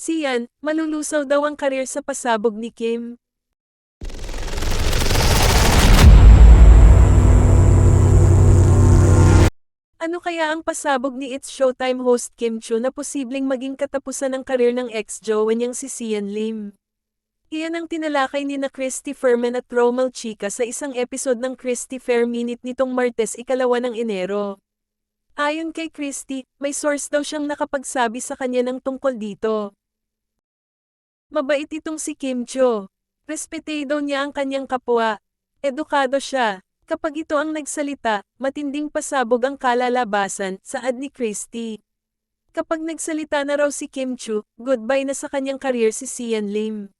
Sian, malulusaw daw ang karir sa pasabog ni Kim. Ano kaya ang pasabog ni It's Showtime host Kim Chiu na posibleng maging katapusan ng karir ng ex-jowa niyang si Sian Lim? Iyan ang tinalakay ni na Christy Fermin at Romel Chica sa isang episode ng Christy Fair Minute nitong Martes 2 ng Enero. Ayon kay Christy, may source daw siyang nakapagsabi sa kanya ng tungkol dito. Mabait itong si Kim Chiu. Respetedo niya ang kanyang kapwa. Edukado siya. Kapag ito ang nagsalita, matinding pasabog ang kalalabasan, saad ni Christy. Kapag nagsalita na raw si Kim Chiu, goodbye na sa kanyang career si Sian Lim.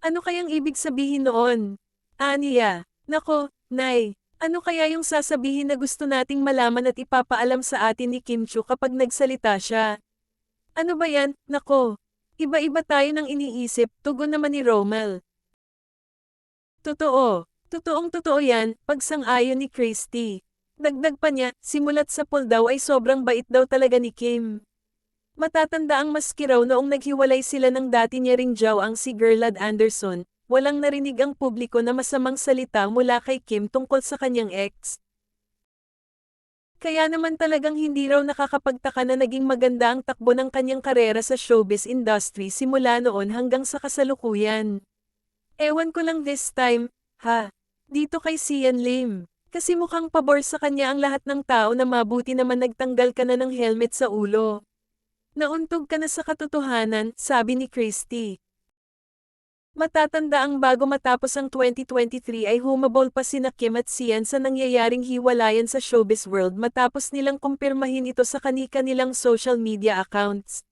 Ano kayang ibig sabihin noon? Aniya, nako, Nay, ano kaya yung sasabihin na gusto nating malaman at ipapaalam sa atin ni Kim Chiu kapag nagsalita siya? Ano ba yan, nako? Iba-iba tayo ng iniisip, tugon naman ni Romel. Totoo. Totoong-totoo yan, pagsang-ayon ni Christy. Dagdag pa niya, simulat sa pool daw ay sobrang bait daw talaga ni Kim. Matatanda ang maski raw noong naghiwalay sila ng dati niya ring ang si Gerlad Anderson, walang narinig ang publiko na masamang salita mula kay Kim tungkol sa kanyang ex. Kaya naman talagang hindi raw nakakapagtaka na naging maganda ang takbo ng kanyang karera sa showbiz industry simula noon hanggang sa kasalukuyan. Ewan ko lang this time, ha? Dito kay Sian Lim. Kasi mukhang pabor sa kanya ang lahat ng tao na mabuti naman nagtanggal ka na ng helmet sa ulo. Nauntog ka na sa katotohanan, sabi ni Christy. Matatanda ang bago matapos ang 2023 ay humabol pa sina Kim at Sian sa nangyayaring hiwalayan sa showbiz world matapos nilang kumpirmahin ito sa kani-kanilang social media accounts.